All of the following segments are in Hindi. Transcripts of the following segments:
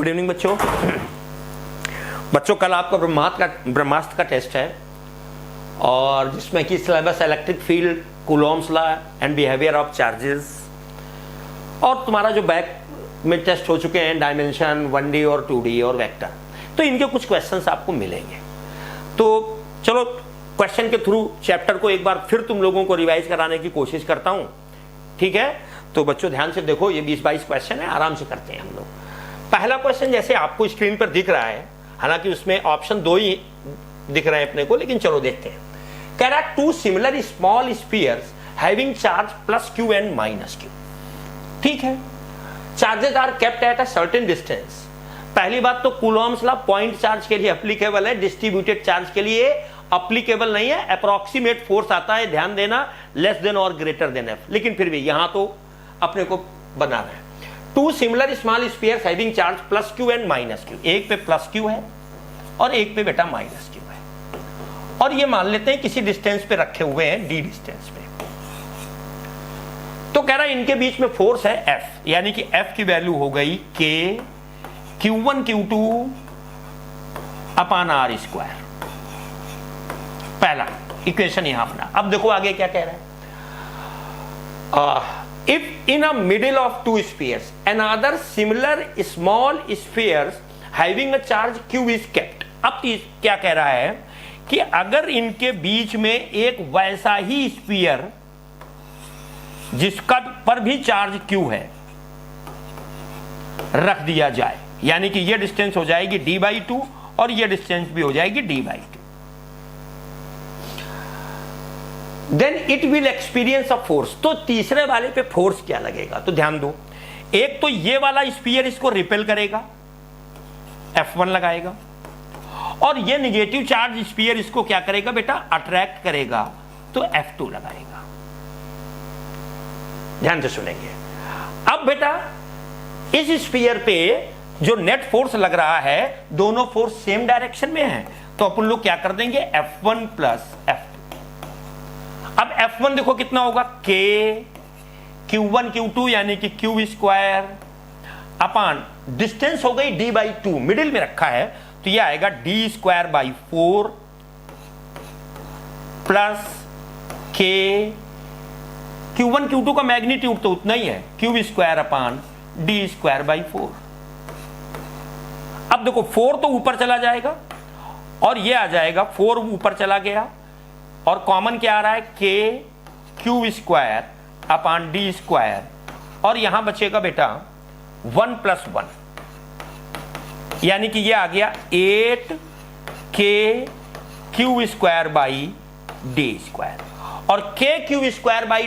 गुड इवनिंग बच्चों कल आपका ब्रह्मास्त्र का टेस्ट है और जिसमें कि syllabus electric field, Coulomb's law and behaviour of charges, और तुम्हारा जो बैक में टेस्ट हो चुके हैं डायमेंशन 1D और 2D और वेक्टर, तो इनके कुछ क्वेश्चंस आपको मिलेंगे। तो चलो क्वेश्चन के थ्रू चैप्टर को एक बार फिर तुम लोगों को रिवाइज कराने की कोशिश करता हूं, ठीक है? तो बच्चों ध्यान से देखो, ये 20-22 क्वेश्चन है, आराम से करते हैं हम लोग। पहला क्वेश्चन जैसे आपको स्क्रीन पर दिख रहा है, हालांकि उसमें ऑप्शन 2 ही दिख रहे हैं अपने को, लेकिन चलो देखते हैं। कह रहा है 2 similar small spheres having charge +q and -q। ठीक है, charges are kept at a certain distance. पहली बात तो कूलॉम्स लॉ पॉइंट चार्ज के लिए एप्लीकेबल है, डिस्ट्रीब्यूटेड चार्ज के लिए एप्लीकेबल नहीं है। अप्रोक्सीमेट फोर्स आता है, ध्यान देना, लेस देन और ग्रेटर देन एफ, लेकिन फिर भी यहां तो अपने को बनाना है। 2 similar small spheres having charge +q and -q। एक पे +q है और एक पे बेटा -q है, और ये मान लेते हैं किसी डिस्टेंस पे रखे हुए हैं, d डिस्टेंस पे। तो कह रहा है इनके बीच में फोर्स है F, यानी कि F की वैल्यू हो गई K Q1 Q2 upon R²। पहला इक्वेशन यहां अपना। अब देखो आगे क्या कह रहा है। If in a middle of 2 spheres another similar small spheres having a charge q is kept। अब क्या कह रहा है कि अगर इनके बीच में एक वैसा ही स्फीयर जिसका पर भी चार्ज q है रख दिया जाए, यानी कि ये डिस्टेंस हो जाएगी d/2 और ये डिस्टेंस भी हो जाएगी d/2, then it will experience a force. तो तीसरे वाले पे फोर्स क्या लगेगा? तो ध्यान दो, एक तो ये वाला स्फीयर इसको रिपेल करेगा, F1 लगाएगा, और ये निगेटिव चार्ज स्फीयर इसको क्या करेगा बेटा? अट्रैक्ट करेगा, तो F2 लगाएगा। ध्यान से सुनेंगे। अब बेटा इस स्फीयर पे जो नेट फोर्स लग रहा है, दोनों फोर्स सेम डायरेक्शन में है, तो अपन लोग क्या कर देंगे? F1 + F2। अब F1 देखो कितना होगा? K Q1 Q2 यानी कि Q² अपॉन डिस्टेंस हो गई d/2, मिडिल में रखा है, तो यह आएगा d²/4 plus K Q1 Q2 का मैग्नीट्यूड तो उतना ही है, Q² अपॉन d²/4। अब देखो 4 तो ऊपर चला जाएगा और ये आ जाएगा, 4 ऊपर चला गया और कॉमन क्या आ रहा है? K Q² अपॉन d², और यहां बचेगा बेटा 1 + 1, यानी कि ये आ गया 8 K Q² d², और K Q²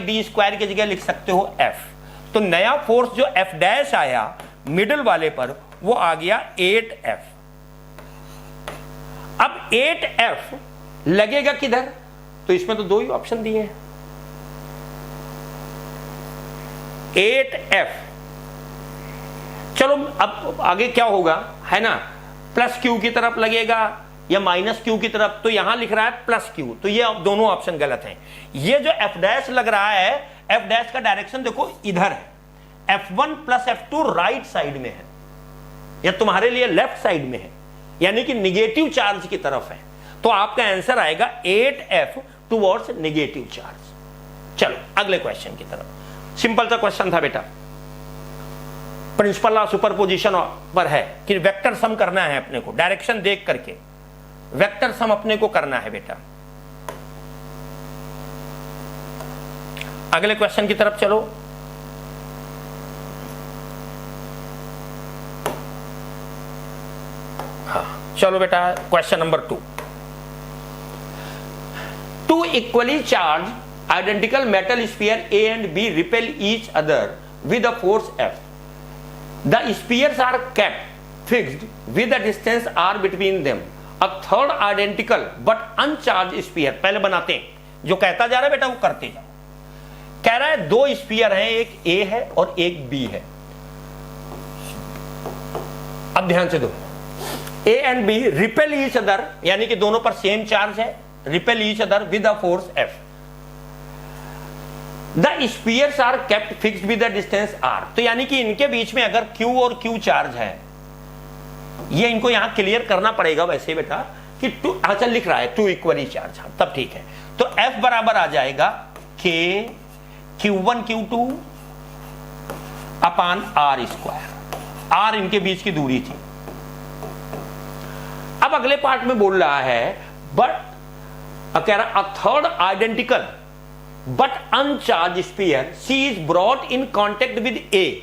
d² की जगह लिख सकते हो F। तो नया फोर्स जो F' आया मिडिल वाले पर, वो आ गया 8F। अब 8F लगेगा किधर? तो इसमें तो 2 ही ऑप्शन दिए हैं, 8F। चलो अब आगे क्या होगा, है ना? +q की तरफ लगेगा या -q की तरफ? तो यहां लिख रहा है +q, तो ये दोनों ऑप्शन गलत हैं। ये जो F' लग रहा है, F' का डायरेक्शन देखो इधर है, F1 + F2 राइट साइड में है या तुम्हारे लिए लेफ्ट साइड में है, यानी कि निगेटिव चार्ज की तरफ है। तो आपका आंसर आएगा 8F टुवर्ड्स नेगेटिव चार्ज। चलो अगले क्वेश्चन की तरफ। सिंपल सा क्वेश्चन था बेटा, प्रिंसिपल लॉ सुपरपोजिशन पर है कि वेक्टर सम करना है अपने को, डायरेक्शन देख करके वेक्टर सम अपने को करना है बेटा। अगले क्वेश्चन की तरफ चलो। हाँ चलो बेटा, question number 2। 2 equally charged identical metal sphere A and B repel each other with a force F. The spheres are kept fixed with a distance R between them. A third identical but uncharged sphere, पहले बनाते हैं, जो कहता जा रहा है बेटा वो करते जाओ। कह रहा है 2 स्फीयर हैं, एक A है और एक B है। अब ध्यान से दो, A and B repel each other, यानी कि दोनों पर सेम चार्ज है, repel each other with a force F. The spheres are kept fixed with a distance R. तो यानी कि इनके बीच में अगर Q और Q चार्ज है ये इनको यहां क्लियर करना पड़ेगा वैसे बेटा कि टू, अच्छा लिख रहा है टू इक्वली चार्ज, तब ठीक है। तो F बराबर आ जाएगा K Q1 Q2 अपान R स्क्वायर, R इनके बीच की दूरी थी। अब अगले पार्ट में बोल रहा है बट कह रहा a third identical but अनचार्ज sphere C is brought in contact with A,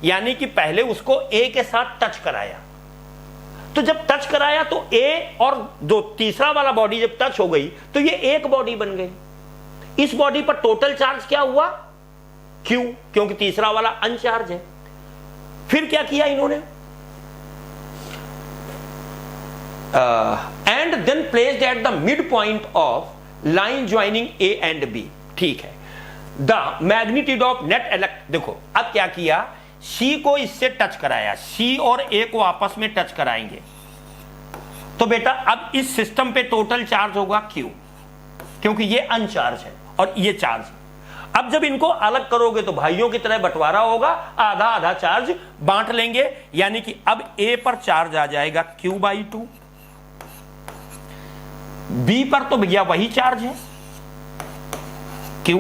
यानी कि पहले उसको A के साथ टच कराया, तो जब टच कराया तो A और जो तीसरा वाला बॉडी जब टच हो गई तो ये एक बॉडी बन गई। इस बॉडी पर टोटल चार्ज क्या हुआ Q, क्योंकि तीसरा वाला अनचार्ज है। फिर क्या किया इन्होंने, and then placed at the mid point of line joining A and B, ठीक है। The magnitude of net elect, देखो अब क्या किया, C को इससे टच कराया, C और A को आपस में टच कराएंगे, तो बेटा अब इस सिस्टम पे टोटल चार्ज होगा Q, क्योंकि ये अनचार्ज है और ये चार्ज है। अब जब इनको अलग करोगे तो भाइयों की तरह बंटवारा होगा, आधा आधा चार्ज बांट लेंगे, यानी कि अब A पर चार्ज आ जाएगा Q/2, B पर तो भैया वही चार्ज है Q,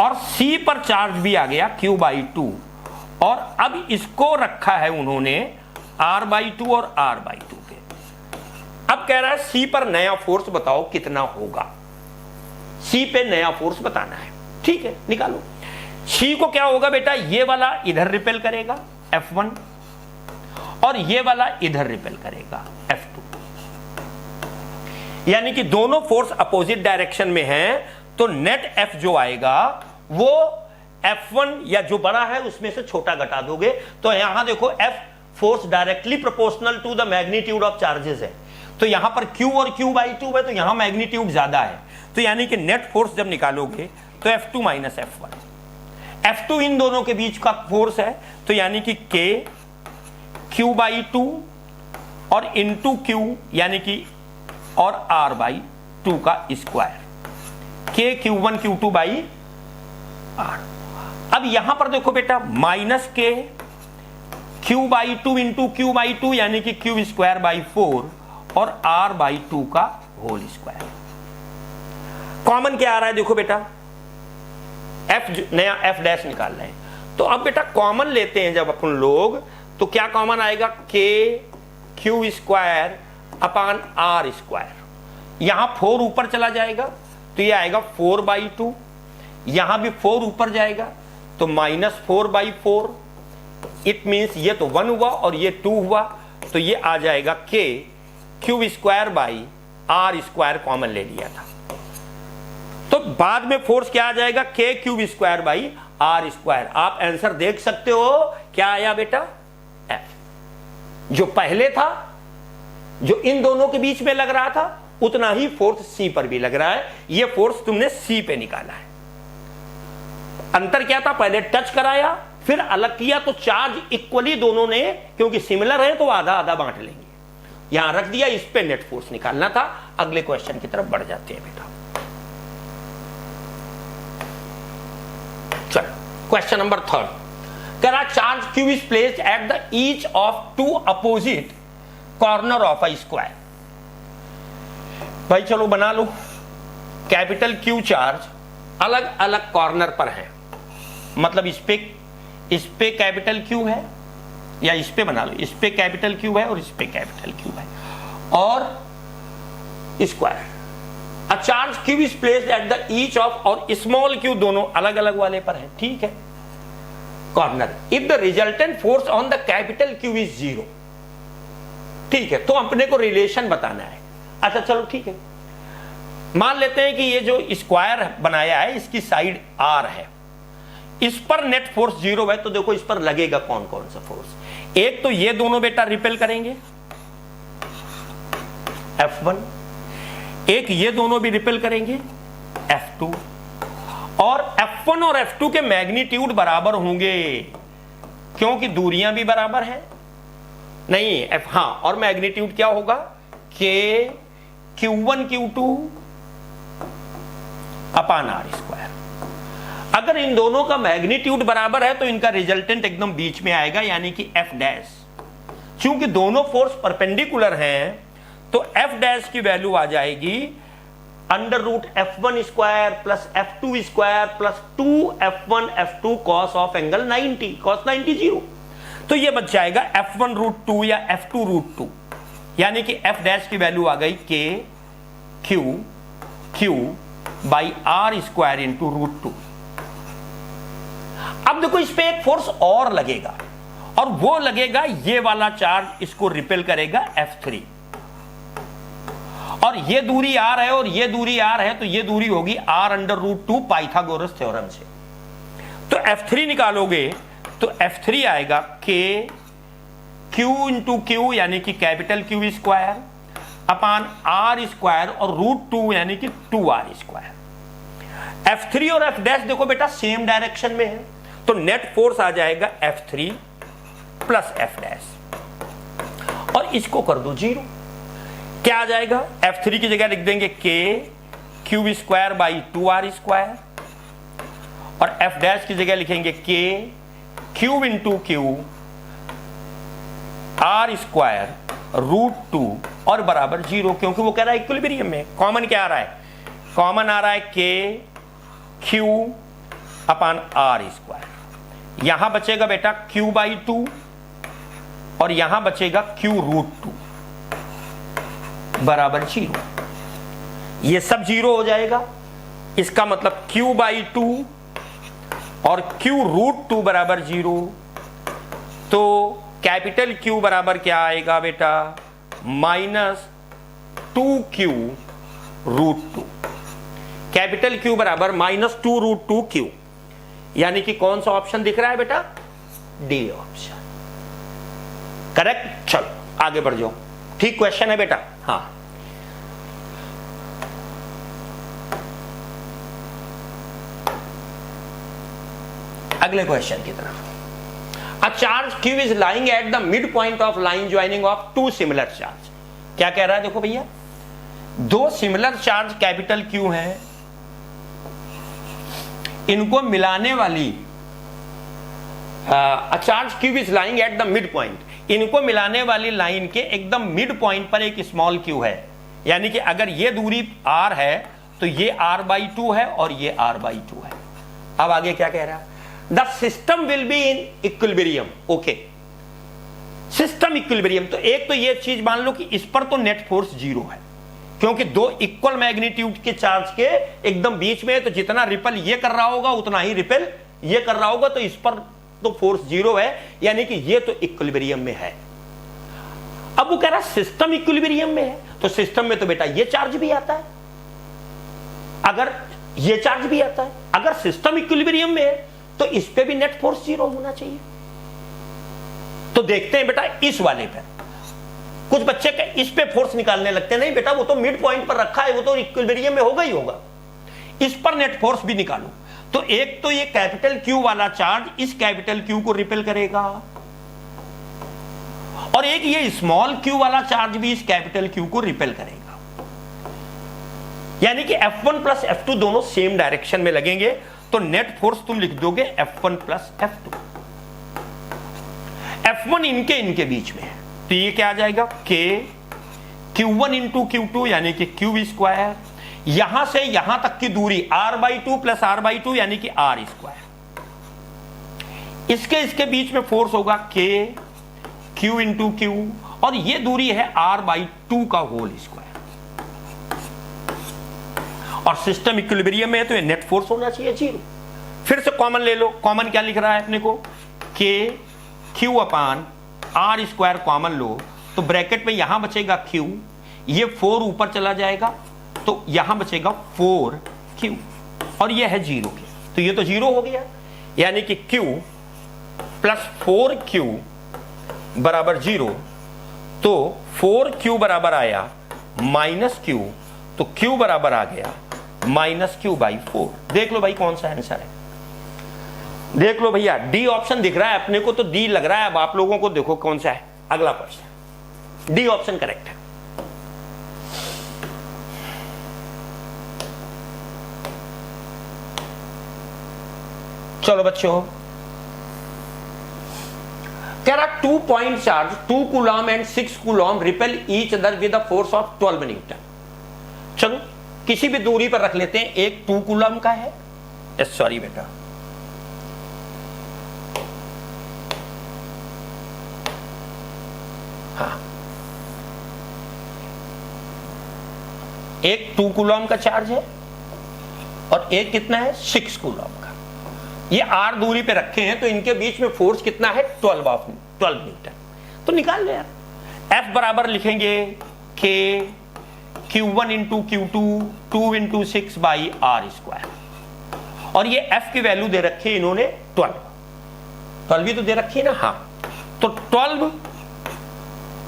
और C पर चार्ज भी आ गया Q/2, और अब इसको रखा है उन्होंने R/2 और R/2 पे। अब कह रहा है C पर नया फोर्स बताओ कितना होगा, C पे नया फोर्स बताना है, ठीक है निकालो। C को क्या होगा बेटा, ये वाला इधर रिपेल करेगा F1 और ये वाला इधर रिपेल करेगा F2, यानी कि दोनों फोर्स अपोजिट डायरेक्शन में हैं, तो नेट F जो आएगा वो F1 या जो बड़ा है उसमें से छोटा घटा दोगे, तो यहां देखो F force directly proportional to the magnitude of charges है, तो यहां पर Q और Q/2 है, तो यहां मैग्नीट्यूड ज्यादा है, तो यानी कि नेट फोर्स जब निकालोगे तो F2 माइनस F1, F2 इन दोनों के बीच का फोर्स है, तो यानी कि K Q/2 और इंटू Q यानी कि और R/2 का स्क्वायर, K Q1 Q2/R। अब यहां पर देखो बेटा minus K Q/2 into Q/2 यानी कि Q²/4 और R/2 का होल स्क्वायर। कॉमन क्या आ रहा है देखो बेटा, नया F डैश निकाल रहे हैं, तो अब बेटा कॉमन लेते हैं जब अपन लोग, तो क्या कॉमन आएगा, K Q² अपान R², यहां 4 ऊपर चला जाएगा तो ये आएगा 4/2, यहां भी 4 ऊपर जाएगा तो -4/4, इट मीन्स ये तो 1 हुआ और ये 2 हुआ, तो ये आ जाएगा K Q²/R² कॉमन ले लिया था, तो बाद में फोर्स क्या आ जाएगा, K Q²/R²। आप आंसर देख सकते हो क्या आया बेटा, F। जो पहले था, जो इन दोनों के बीच में लग रहा था, उतना ही फोर्स C पर भी लग रहा है, ये फोर्स तुमने C पे निकाला है। अंतर क्या था, पहले टच कराया फिर अलग किया, तो चार्ज इक्वली दोनों ने, क्योंकि सिमिलर है तो आधा आधा बांट लेंगे, यहां रख दिया, इस पे नेट फोर्स निकालना था। अगले क्वेश्चन की तरफ बढ़ जाते हैं बेटा, चलो क्वेश्चन नंबर 3, कह रहा charge Q is placed at the each of 2 opposite corner of a square. भाई चलो बना लो, कैपिटल Q चार्ज अलग अलग कॉर्नर पर है, मतलब इस पे कैपिटल Q है, या इस पे बना लो, इस पे कैपिटल Q है और इस पे कैपिटल Q है, और square. A charge Q is placed at the each of, और स्मॉल q दोनों अलग अलग वाले पर है, ठीक है, corner. If the resultant force on the capital Q is 0, ठीक है, तो अपने को रिलेशन बताना है। अच्छा चलो ठीक है, मान लेते हैं कि ये जो स्क्वायर बनाया है इसकी साइड R है, इस पर नेट फोर्स 0 है, तो देखो इस पर लगेगा कौन कौन सा फोर्स, एक तो ये दोनों बेटा रिपेल करेंगे F1, एक ये दोनों भी रिपेल करेंगे F2, और F1 और F2 के मैग्नीट्यूड बराबर होंगे, क्योंकि दूरियां भी बराबर है, नहीं हाँ, और मैग्नीट्यूड क्या होगा, K Q1 Q2 अपान R²। अगर इन दोनों का मैग्नीट्यूड बराबर है तो इनका रिजल्टेंट एकदम बीच में आएगा, यानी कि F डैश। चूंकि दोनों फोर्स परपेंडिकुलर हैं तो एफ डैश की वैल्यू आ जाएगी under root F1 square plus F2 square plus 2F1 F2 cos of angle 90 cos 90 zero. तो ये बच जाएगा F1 रूट 2 या F2 रूट 2, यानी कि F डैश की वैल्यू आ गई K Q by R square into root 2। अब देखो इस पे एक फोर्स और लगेगा और वो लगेगा ये वाला चार्ज इसको रिपेल करेगा F3, और ये दूरी R है और ये दूरी R है, तो ये दूरी होगी R under root 2 Pythagoras theorem से। तो F3 निकालोगे तो F3 आएगा K Q इंटू Q यानी कि capital Q square upon R square और रूट 2 यानी कि 2R स्क्वायर। F3 और F डैश देखो बेटा सेम डायरेक्शन में है, तो नेट फोर्स आ जाएगा F3 प्लस F डैश और इसको कर दो जीरो। क्या आ जाएगा? F3 की जगह लिख देंगे K Q square by 2R square और F डैश की जगह लिखेंगे K Q into Q R square root 2 और बराबर जीरो, क्योंकि वो कह रहा है इक्विलिब्रियम में। कॉमन क्या आ रहा है? कॉमन आ रहा है K Q अपान R स्क्वायर। यहां बचेगा बेटा Q बाई 2 और यहां बचेगा Q रूट 2 बराबर जीरो। ये सब जीरो हो जाएगा, इसका मतलब Q बाई 2 और Q रूट 2 बराबर जीरो। तो कैपिटल Q बराबर क्या आएगा बेटा? Minus 2Q root 2। Capital Q बराबर माइनस 2 रूट 2 Q, यानी कि कौन सा ऑप्शन दिख रहा है बेटा? D option correct. चलो आगे बढ़ जाओ, ठीक क्वेश्चन है बेटा। हाँ, अगले क्वेश्चन की तरफ। A charge Q is lying at the midpoint of line joining of two similar charge। क्या कह रहा है? देखो भैया, दो सिमिलर चार्ज कैपिटल Q हैं, इनको मिलाने वाली A charge Q is lying at the midpoint, इनको मिलाने वाली लाइन के एकदम मिड पॉइंट पर एक स्मॉल q है, यानी कि अगर ये दूरी r है तो ये r बाई 2 है और ये r बाई 2 है। अब आगे क्या कह रहा है? The system will be in equilibrium. Okay, system equilibrium, तो एक तो ये चीज मान लो कि इस पर तो नेट फोर्स जीरो है, क्योंकि दो इक्वल मैग्नीट्यूड के चार्ज के एकदम बीच में है, तो जितना रिपल ये कर रहा होगा उतना ही रिपल ये कर रहा होगा, तो इस पर तो फोर्स जीरो है, यानी कि ये तो इक्विलिब्रियम में है। अब वो कह रहा है सिस्टम इक्विलिब्रियम में है, तो सिस्टम में तो बेटा ये चार्ज भी आता है, अगर ये चार्ज भी आता है। अगर सिस्टम इक्विलिब्रियम में है तो इस पे भी नेट फोर्स जीरो होना चाहिए। तो देखते हैं बेटा इस वाले पे, कुछ बच्चे इस पे फोर्स निकालने लगते हैं, नहीं बेटा वो तो मिड पॉइंट पर रखा है, वो तो इक्विलिब्रियम में होगा ही होगा, इस पर नेट फोर्स भी निकालो। तो एक तो ये कैपिटल Q वाला चार्ज इस कैपिटल Q को रिपेल करेगा, और एक ये स्मॉल q वाला चार्ज भी इस कैपिटल Q को रिपेल करेगा, यानी कि F1 प्लस F2 दोनों सेम डायरेक्शन में लगेंगे। तो नेट फोर्स तुम लिख दोगे F1 प्लस F2। F1 इनके बीच में है, तो ये क्या आ जाएगा? K Q1 इंटू Q2 यानी कि Q स्क्वायर, यहां से यहां तक की दूरी R by 2 plus R by 2 यानी कि R स्क्वायर। इसके बीच में फोर्स होगा K Q इंटू Q, और ये दूरी है R बाई 2 का होल स्क्वायर, और सिस्टम इक्विलिब्रियम में है तो ये नेट फोर्स होना चाहिए जीरो। फिर से कॉमन ले लो, कॉमन क्या लिख रहा है अपने को? K Q अपान R स्क्वायर कॉमन लो, तो ब्रैकेट में यहां बचेगा Q, ये 4 ऊपर चला जाएगा तो यहां बचेगा 4Q, और ये है जीरो के, तो ये तो जीरो हो गया, यानी कि Q प्लस 4Q बराबर जीरो। तो 4Q बराबर आया माइनस Q, तो Q बराबर आ गया माइनस Q बाई 4। देख लो भाई कौन सा आंसर है, देख लो भैया, डी ऑप्शन दिख रहा है अपने को, तो डी लग रहा है। अब आप लोगों को देखो कौन सा है। अगला क्वेश्चन, डी ऑप्शन करेक्ट है। चलो बच्चों, कह रहा 2 point charge 2 coulomb and 6 coulomb repel each other with a force of 12 Newton. चलो किसी भी दूरी पर रख लेते हैं। एक 2 कूलम का है, सॉरी बेटा, हाँ, एक 2 कूलम का चार्ज है और एक कितना है 6 कूलम का। ये r दूरी पे रखे हैं तो इनके बीच में फोर्स कितना है 12 न्यूटन। तो निकाल ले यार। F बराबर लिखेंगे K Q1 into Q2 2 into 6 by R square. और ये F की वैल्यू दे रखी है इन्होंने 12 भी तो दे रखी है ना, हाँ, तो 12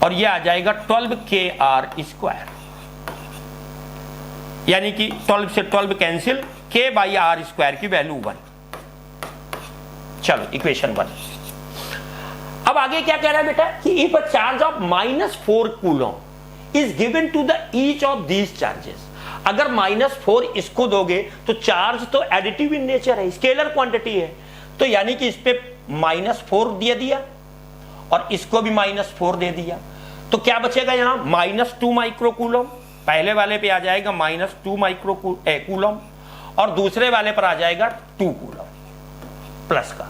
और ये आ जाएगा 12 KR स्क्वायर, यानी कि 12 से 12 cancel, K by R square की वैल्यू 1। चलो इक्वेशन 1। अब आगे क्या कह रहा है बेटा कि if a charge of -4 coulomb is given to the each of these charges, अगर -4 इसको दोगे तो चार्ज तो एडिटिव इन नेचर है, स्केलर क्वांटिटी है, तो यानी कि इस पे -4 दे दिया और इसको भी -4 दे दिया, तो क्या बचेगा यहां -2 माइक्रो कूलम। पहले वाले पे आ जाएगा -2 माइक्रो कूलम और दूसरे वाले पर आ जाएगा 2 कूलम प्लस का।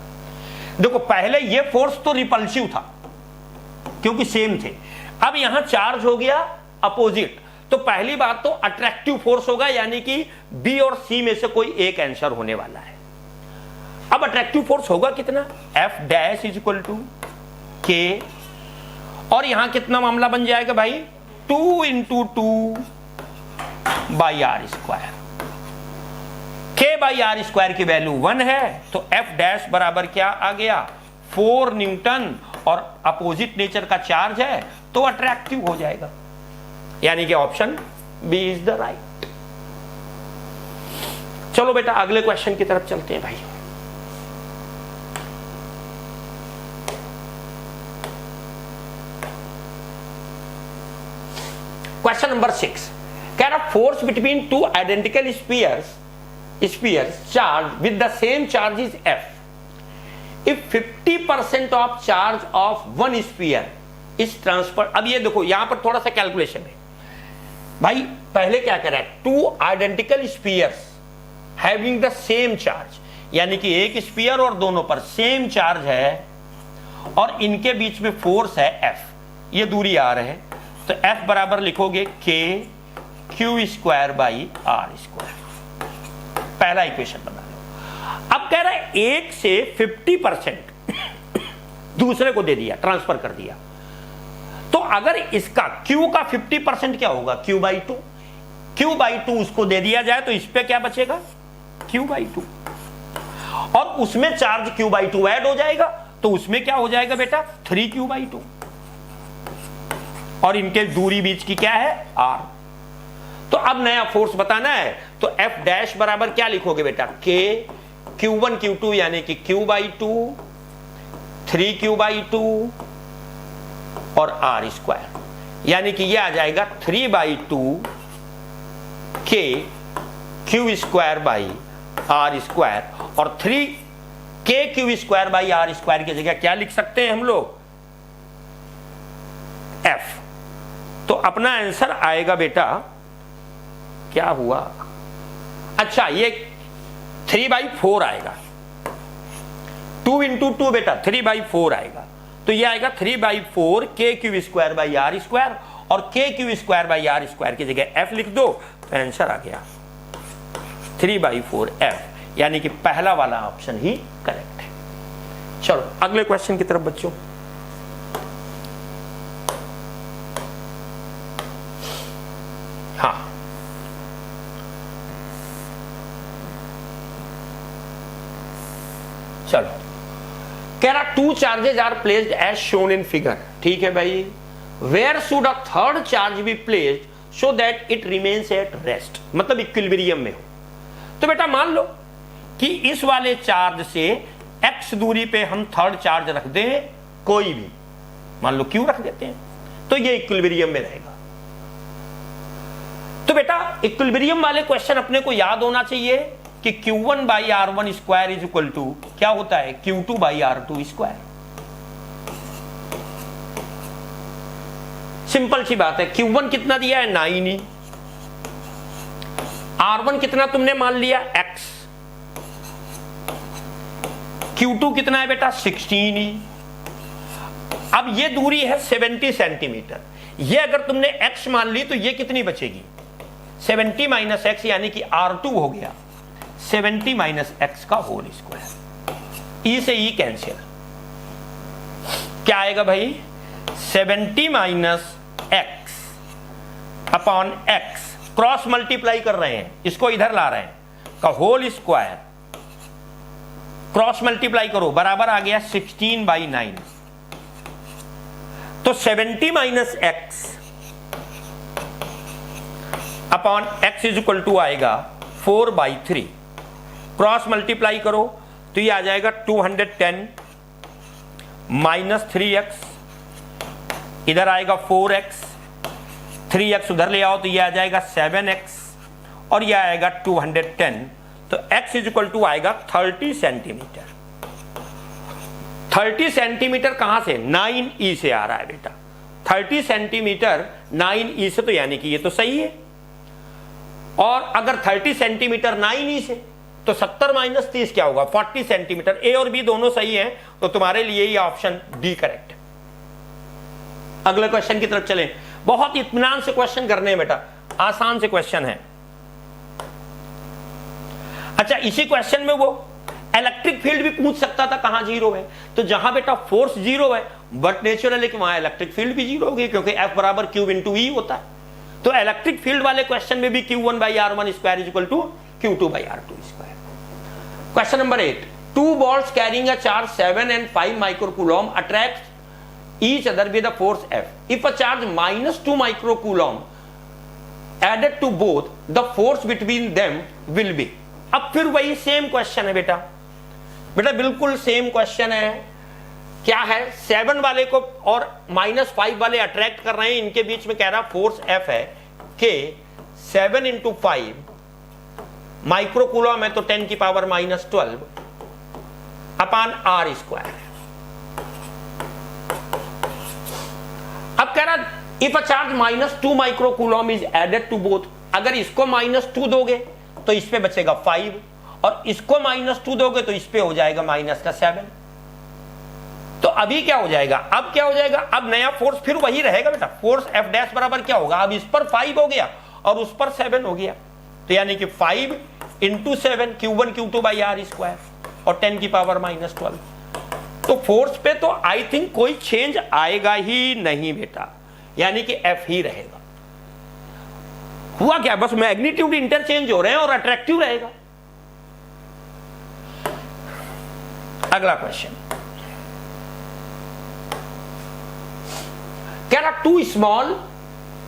देखो पहले ये फोर्स तो रिपल्सिव था क्योंकि सेम थे, अब यहां चार्ज हो गया अपोजिट, तो पहली बात तो अट्रैक्टिव फोर्स होगा, यानी कि बी और सी में से कोई एक आंसर होने वाला है। अब अट्रैक्टिव फोर्स होगा कितना, F dash is equal to K, और यहां कितना मामला बन जाएगा भाई 2 into 2 by R square. K by R square की वैल्यू 1 है, तो F डैश बराबर क्या आ गया 4 न्यूटन, और अपोजिट नेचर का चार्ज है तो अट्रैक्टिव हो जाएगा, यानी कि option B is the right. चलो बेटा अगले क्वेश्चन की तरफ चलते हैं भाई। क्वेश्चन नंबर 6 कह रहा force between 2 identical spheres charged with the same charge is F. If 50% of charge of one sphere is transferred, अब ये देखो यहां पर थोड़ा सा कैलकुलेशन है भाई। पहले क्या कर रहा है 2 identical spheres having the same charge, यानी कि एक स्पीयर और दोनों पर सेम चार्ज है और इनके बीच में फोर्स है F, ये दूरी R है, तो F बराबर लिखोगे K Q square by R square. पहला इक्वेशन बना लो। अब कह रहा है 1 से 50% दूसरे को दे दिया, ट्रांसफर कर दिया, तो अगर इसका Q का 50% क्या होगा Q/2, Q/2 उसको दे दिया जाए तो इस पे क्या बचेगा Q/2, और उसमें चार्ज Q/2 ऐड हो जाएगा तो उसमें क्या हो जाएगा बेटा 3Q/2, और इनके दूरी बीच की क्या है R। तो अब नया फोर्स बताना है तो F डैश बराबर क्या लिखोगे बेटा K Q1 Q2 यानी कि Q/2 3Q/2 और R स्क्वायर, यानी कि ये आ जाएगा 3/2 K Q square by R square, और 3K Q square by R square की जगह क्या लिख सकते हैं हम लोग F। तो अपना आंसर आएगा बेटा क्या हुआ, अच्छा ये 3/4 आएगा, 2 इंटू 2 बेटा 3/4 आएगा, तो ये आएगा 3/4 K Q square by R square, और K Q square by R square की जगह F लिख दो तो आंसर आ गया 3/4 F, यानी कि पहला वाला ऑप्शन ही करेक्ट है। चलो अगले क्वेश्चन की तरफ बच्चों। हाँ चलो कह रहा 2 charges are placed as shown in figure, ठीक है भाई, where should a third charge be placed so that it remains at rest, मतलब इक्विलिब्रियम में हो। तो बेटा मान लो कि इस वाले चार्ज से x दूरी पे हम थर्ड चार्ज रख दें, कोई भी मान लो Q रख देते हैं, तो ये इक्विलिब्रियम में रहेगा। तो बेटा इक्विलिब्रियम वाले क्वेश्चन अपने को याद होना चाहिए कि Q1 by R1 square is equal to क्या होता है Q2 by R2 square. Simple सी बात है, Q1 कितना दिया है 9 ही, R1 कितना तुमने मान लिया X, Q2 कितना है बेटा 16 ही। अब ये दूरी है 70 सेंटीमीटर, ये अगर तुमने X मान ली तो ये कितनी बचेगी 70 माइनस एक्स, यानी कि R2 हो गया 70 माइनस एक्स का होल स्क्वायर। ई से ई कैंसिल, क्या आएगा भाई 70 minus X upon x, cross multiply कर रहे हैं, इसको इधर ला रहे हैं, का होल स्क्वायर, क्रॉस मल्टीप्लाई करो बराबर आ गया 16/9। तो 70 minus X upon X is equal to आएगा 4/3, क्रॉस मल्टीप्लाई करो तो ये आ जाएगा 210 माइनस 3x, इधर आएगा 4x, 3x उधर ले आओ तो ये आ जाएगा 7x, और ये आएगा 210, तो x इज इक्वल टू आएगा 30 सेंटीमीटर। 30 सेंटीमीटर कहां से 9e से आ रहा है बेटा, 30 सेंटीमीटर 9e से, तो यानी कि ये तो सही है। और अगर 30 सेंटीमीटर 9e से तो 70 माइनस 30 क्या होगा 40 सेंटीमीटर। ए और बी दोनों सही हैं, तो तुम्हारे लिए ये ऑप्शन डी करेक्ट। अगले क्वेश्चन की तरफ चलें, बहुत इत्मीनान से क्वेश्चन करने हैं बेटा, आसान से क्वेश्चन है। अच्छा, इसी क्वेश्चन में वो इलेक्ट्रिक फील्ड भी पूछ सकता था कहां जीरो है, तो जहां बेटा फोर्स जीरो है बट नेचुरल है कि वहां इलेक्ट्रिक फील्ड भी जीरो होगी, क्योंकि F बराबर Q इंटू E होता है। तो इलेक्ट्रिक फील्ड वाले क्वेश्चन में भी Q1/R1 square is equal to Q2/R2 square. Question number 8, two balls carrying a charge 7 and 5 microcoulomb attract each other with a force F। If a charge -2 microcoulomb added to both, the force between them will be. अब फिर वही सेम क्वेश्चन है बेटा, बिल्कुल सेम क्वेश्चन है। क्या है, 7 वाले को और -5 वाले अट्रैक्ट कर रहे हैं, इनके बीच में कह रहा फोर्स F है कि 7 × 5 माइक्रोकूलम है, तो 10 की पावर -12 अपॉन R स्क्वायर। अब कह रहा if a charge -2 microcoulomb is added to both, अगर इसको -2 दोगे तो इस पे बचेगा 5, और इसको -2 दोगे तो इस पे हो जाएगा -7। तो अभी क्या हो जाएगा, अब क्या हो जाएगा, अब नया फोर्स फिर वही रहेगा बेटा, फोर्स F डैश बराबर क्या होगा, अब इस पर 5 हो गया और उस पर 7 हो गया, तो यानी कि 5 × 7 Q1 Q2/R स्क्वायर और 10 की पावर -12। तो फोर्स पे तो आई थिंक कोई चेंज आएगा ही नहीं बेटा, यानी कि F ही रहेगा। हुआ क्या, बस मैग्नीट्यूड इंटरचेंज हो रहे हैं और अट्रैक्टिव रहेगा। अगला क्वेश्चन कह रहा two small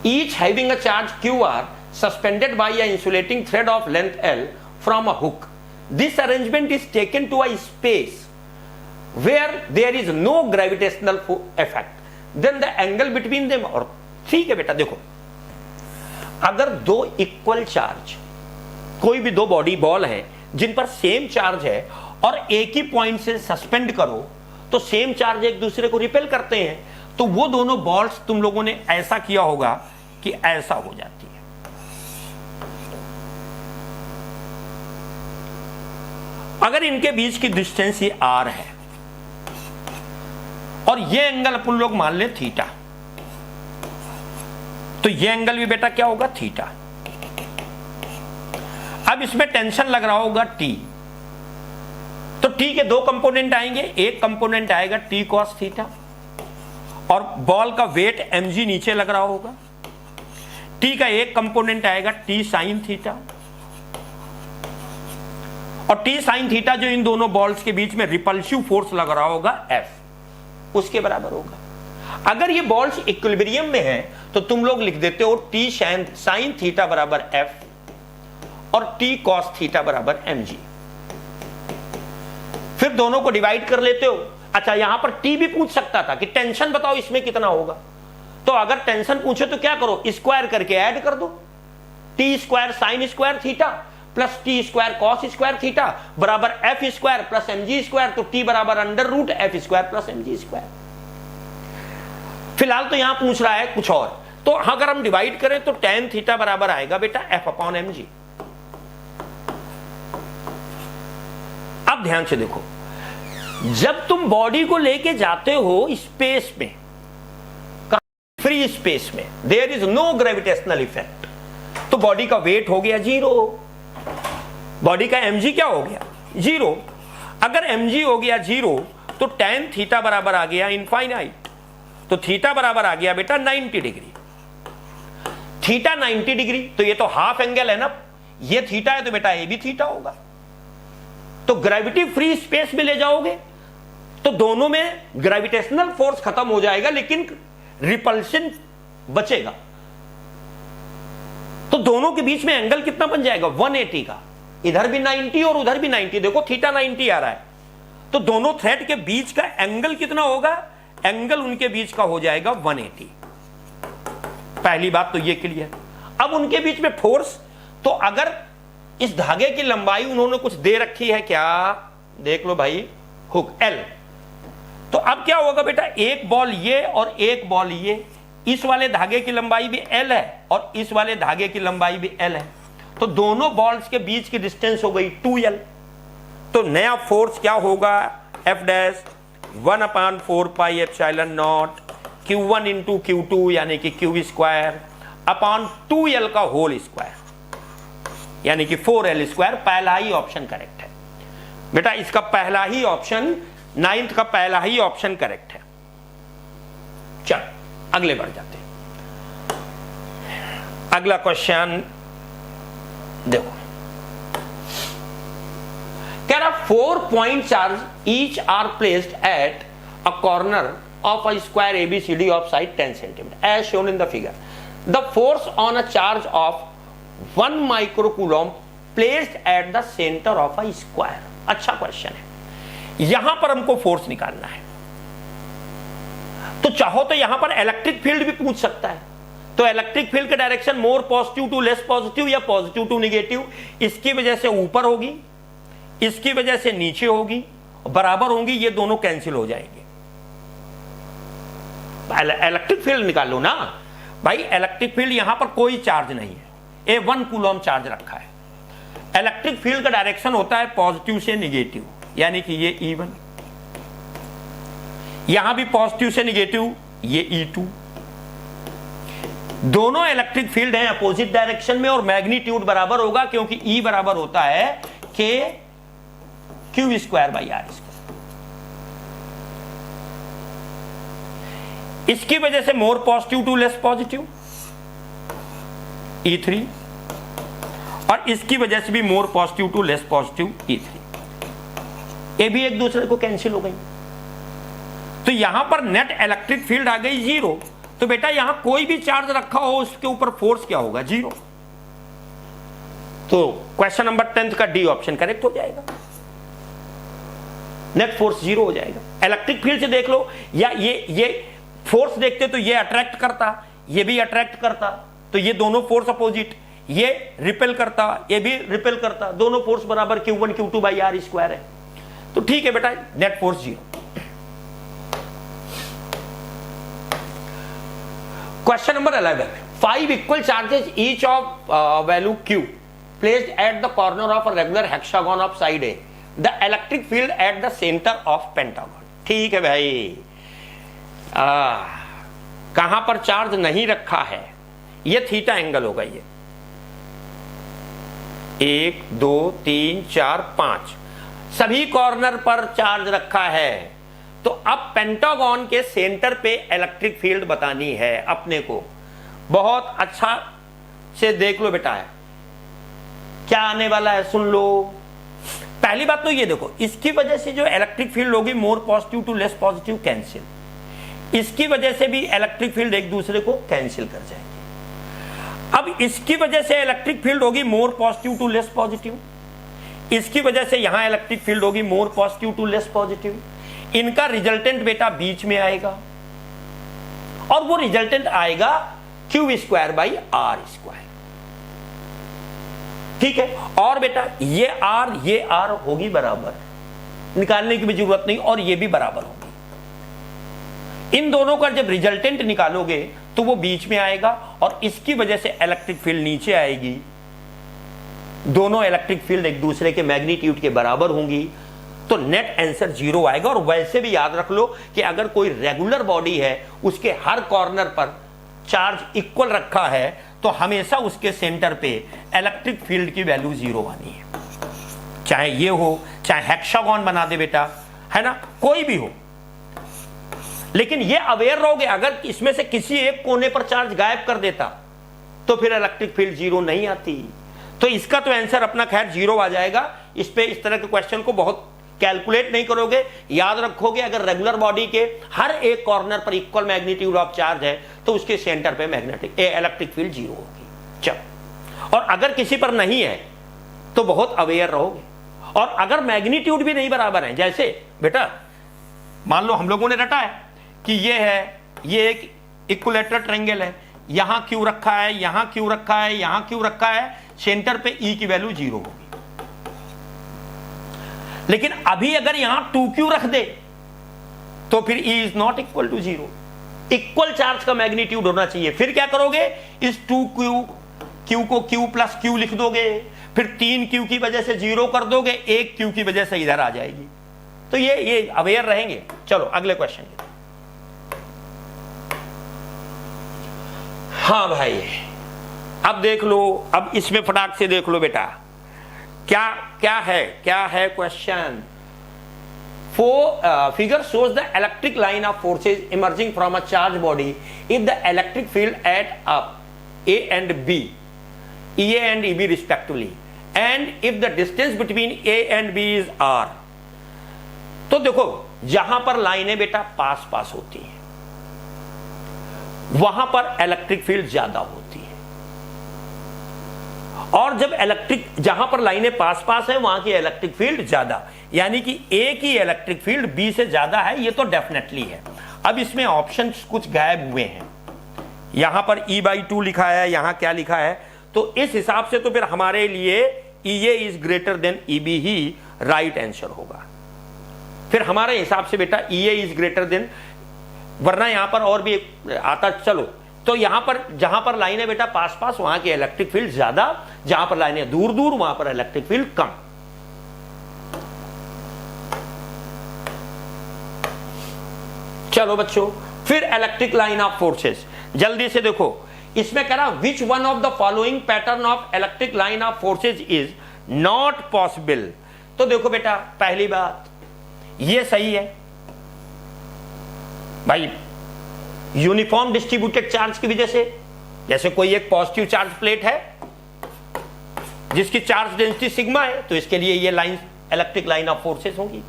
each having a charge QR suspended by a insulating thread of length L from a hook. This arrangement is taken to a space where there is no gravitational effect, then the angle between them. और ठीक है बेटा, देखो अगर दो इक्वल चार्ज, कोई भी दो बॉडी बॉल है जिन पर सेम चार्ज है और एक ही पॉइंट से सस्पेंड करो, तो सेम चार्ज एक दूसरे को रिपेल करते हैं, तो वो दोनों बॉल्स तुम लोगों ने ऐसा किया होगा कि ऐसा हो जाती है। अगर इनके बीच की डिस्टेंस ये R है और ये एंगल अपन लोग मान ले थीटा, तो ये एंगल भी बेटा क्या होगा थीटा। अब इसमें टेंशन लग रहा होगा T, तो T के दो कंपोनेंट आएंगे, एक कंपोनेंट आएगा T cos थीटा और बॉल का वेट mg नीचे लग रहा होगा। T का एक कंपोनेंट आएगा T sin थीटा, और T sin थीटा जो इन दोनों बॉल्स के बीच में रिपल्सिव फोर्स लग रहा होगा F, उसके बराबर होगा। अगर ये बॉल्स इक्विलिब्रियम में हैं तो तुम लोग लिख देते हो T sin थीटा बराबर F और T cos थीटा बराबर mg, फिर दोनों को डिवाइड कर लेते हो। अच्छा, यहां पर T भी पूछ सकता था कि टेंशन बताओ इसमें कितना होगा, तो अगर टेंशन पूछे तो क्या करो, स्क्वायर करके ऐड कर दो, T square sin square theta plus T square cos square theta बराबर F square plus mg square, तो T बराबर √F square plus mg square. फिलहाल तो यहां पूछ रहा है कुछ और, तो अगर हम डिवाइड करें तो tan थीटा बराबर आएगा बेटा F/mg। अब ध्यान से देखो, जब तुम बॉडी को लेके जाते हो स्पेस में, फ्री स्पेस में, there is no gravitational effect, तो बॉडी का वेट हो गया 0, बॉडी का mg क्या हो गया 0। अगर mg हो गया 0 तो tan थीटा बराबर आ गया इनफाइनाइट, तो थीटा बराबर आ गया बेटा 90 डिग्री। थीटा 90 डिग्री, तो ये तो हाफ एंगल है ना, ये थीटा है तो बेटा ये भी थीटा होगा। तो ग्रेविटी फ्री स्पेस में ले जाओगे तो दोनों में ग्रेविटेशनल फोर्स खत्म हो जाएगा लेकिन रिपल्शन बचेगा, तो दोनों के बीच में एंगल कितना बन जाएगा 180 का, इधर भी 90 और उधर भी 90, देखो थीटा 90 आ रहा है, तो दोनों थ्रेड के बीच का एंगल कितना होगा, एंगल उनके बीच का हो जाएगा 180। पहली बात तो ये क्लियर। अब उनके बीच में फोर्स, तो अगर इस धागे की लंबाई उन्होंने कुछ दे रखी है, क्या देख लो भाई, हुक L, तो अब क्या होगा बेटा, एक बॉल ये और एक बॉल ये, इस वाले धागे की लंबाई भी L है और इस वाले धागे की लंबाई भी L है, तो दोनों बॉल्स के बीच की डिस्टेंस हो गई 2L। तो नया फोर्स क्या होगा F dash 1/4 pi epsilon not Q1 into Q2 यानी कि Q स्क्वायर अपॉन 2L का होल स्क्वायर यानी कि 4L स्क्वायर। पहला ही ऑप्शन करेक्ट है बेटा, इसका पहला ही ऑप्शन, 9th का पहला ही ऑप्शन करेक्ट है। चल अगले बढ़ जाते हैं। अगला क्वेश्चन देखो, कह रहा 4 point charge each are placed at a corner of a square ABCD of side 10 cm as shown in the figure. The force on a charge of 1 microcoulomb placed at the center of a square. अच्छा क्वेश्चन है, यहां पर हमको फोर्स निकालना है, तो चाहो तो यहां पर इलेक्ट्रिक फील्ड भी पूछ सकता है, तो इलेक्ट्रिक फील्ड का direction more positive to less positive या पॉजिटिव टू निगेटिव, इसकी वजह से ऊपर होगी, इसकी वजह से नीचे होगी, बराबर होंगी, ये दोनों कैंसिल हो जाएंगे। इलेक्ट्रिक फील्ड निकालो ना भाई, इलेक्ट्रिक फील्ड यहां पर कोई चार्ज नहीं है, 1 कूलॉम चार्ज रखा है, इलेक्ट्रिक फील्ड का डायरेक्शन होता है पॉजिटिव से निगेटिव, यानी कि ये E1, यहां भी पॉजिटिव से निगेटिव ये E2, दोनों इलेक्ट्रिक फील्ड हैं अपोजिट डायरेक्शन में और मैग्नीट्यूड बराबर होगा क्योंकि E बराबर होता है K Q square by R square. इसकी वजह से more positive to less positive E3 और इसकी वजह से भी more positive to less positive E3, ये भी एक दूसरे को कैंसिल हो गई, तो यहां पर नेट इलेक्ट्रिक फील्ड आ गई 0, तो बेटा यहां कोई भी चार्ज रखा हो उसके ऊपर फोर्स क्या होगा 0, तो क्वेश्चन नंबर 10 का डी ऑप्शन करेक्ट हो जाएगा, नेट फोर्स 0 हो जाएगा। इलेक्ट्रिक फील्ड से देख लो, या ये फोर्स देखते तो ये अट्रैक्ट करता, ये भी अट्रैक्ट करता, तो ये दोनों फोर्स अपोजिट, ये रिपेल करता, ये भी रिपेल करता, दोनों फोर्स बराबर Q1 Q2 by R square है, तो ठीक है बेटा, net force 0। Question number 11, 5 equal charges each of value Q placed at the corner of a regular hexagon of side A, the electric field at the centre of pentagon. ठीक है भाई, कहां पर चार्ज नहीं रखा है, ये थीटा एंगल होगा, ये 1 2 3 4 5 सभी कॉर्नर पर चार्ज रखा है, तो अब पेंटागन के सेंटर पे इलेक्ट्रिक फील्ड बतानी है अपने को। बहुत अच्छा से देख लो बेटा, है क्या आने वाला है सुन लो। पहली बात तो ये देखो, इसकी वजह से जो इलेक्ट्रिक फील्ड होगी more positive to less positive cancel, इसकी वजह से भी इलेक्ट्रिक फील्ड एक दूसरे को कैंसिल कर जाएंगे। अब इसकी वजह से इलेक्ट्रिक फील्ड होगी more positive to less positive, इसकी वजह से यहां इलेक्ट्रिक फील्ड होगी more positive to less positive, इनका रिजल्टेंट बेटा बीच में आएगा और वो रिजल्टेंट आएगा Q square by R square. ठीक है, और बेटा ये R होगी बराबर, निकालने की भी जरूरत नहीं, और ये भी बराबर होगी, इन दोनों का जब रिजल्टेंट निकालोगे तो वो बीच में आएगा और इसकी वजह से इलेक्ट्रिक फील्ड नीचे आएगी। दोनों इलेक्ट्रिक फील्ड एक दूसरे के मैग्नीट्यूड के बराबर होंगी, तो नेट आंसर 0 आएगा। और वैसे भी याद रख लो कि अगर कोई रेगुलर बॉडी है, उसके हर कॉर्नर पर चार्ज इक्वल रखा है, तो हमेशा उसके सेंटर पे इलेक्ट्रिक फील्ड की वैल्यू 0 आनी है। चाहे ये हो, चाहे हेक्सागोन बना दे बेटा, है ना, कोई भी हो। लेकिन ये अवेयर रहोगे, अगर इसमें से किसी एक कोने पर चार्ज गायब कर देता तो फिर इलेक्ट्रिक फील्ड 0 नहीं आती। तो इसका तो आंसर अपना खैर 0 आ जाएगा। इस पे इस तरह के क्वेश्चन को बहुत कैलकुलेट नहीं करोगे, याद रखोगे अगर रेगुलर बॉडी के हर एक कॉर्नर पर इक्वल मैग्नीट्यूड ऑफ चार्ज है तो उसके सेंटर पे मैग्नेटिक इलेक्ट्रिक फील्ड 0 होगी। चलो, और अगर किसी पर नहीं है तो बहुत अवेयर रहोगे। और अगर मैग्नीट्यूड भी नहीं बराबर है, जैसे बेटा मान लो हम लोगों ने रटा है कि ये एक इक्विलेटरल ट्रायंगल है, यहां क्यू रखा है, यहां क्यू रखा है, यहां क्यू रखा है, सेंटर पे ई की वैल्यू 0 होगी। लेकिन अभी अगर यहां 2q रख दे तो फिर E is not equal to 0। Equal charge का मैग्नीट्यूड होना चाहिए। फिर क्या करोगे, इस 2q को q प्लस q लिख दोगे, फिर 3q की वजह से 0 कर दोगे, 1q की वजह से इधर आ जाएगी। तो ये अवेयर रहेंगे। चलो अगले क्वेश्चन। हाँ भाई, अब देख लो, अब इसमें फटाक से देख लो बेटा क्या है question. Figure shows the electric line of forces emerging from a charged body if the electric field at up A and B, EA and EB respectively, and if the distance between A and B is R। तो देखो, जहां पर लाइनें बेटा पास पास होती हैं वहां पर इलेक्ट्रिक फील्ड ज्यादा होती है, और जब जहां पर लाइनें पास पास है वहां की इलेक्ट्रिक फील्ड ज्यादा, यानी कि ए की इलेक्ट्रिक फील्ड बी से ज्यादा है, ये तो डेफिनेटली है। अब इसमें ऑप्शंस कुछ गायब हुए हैं, यहां पर E/2 लिखा है, यहां क्या लिखा है, तो इस हिसाब से तो फिर हमारे लिए EA is greater than EB he right answer होगा। फिर हमारे हिसाब से बेटा EA इज ग्रेटर देन, वरना यहां पर और भी आता। चलो, तो यहां पर जहां पर लाइनें बेटा पास पास वहां की इलेक्ट्रिक फील्ड ज्यादा, जहां पर लाइनें दूर दूर वहां पर इलेक्ट्रिक फील्ड कम। चलो बच्चों, फिर इलेक्ट्रिक लाइन ऑफ फोर्सेस जल्दी से देखो। इसमें कह रहा which one of the following pattern of electric line of forces is not possible. तो देखो बेटा, पहली बात ये सही है भाई, यूनिफॉर्म डिस्ट्रीब्यूटेड चार्ज की वजह से, जैसे कोई एक पॉजिटिव चार्ज प्लेट है जिसकी चार्ज डेंसिटी सिग्मा है, तो इसके लिए ये line electric line of forces होगी।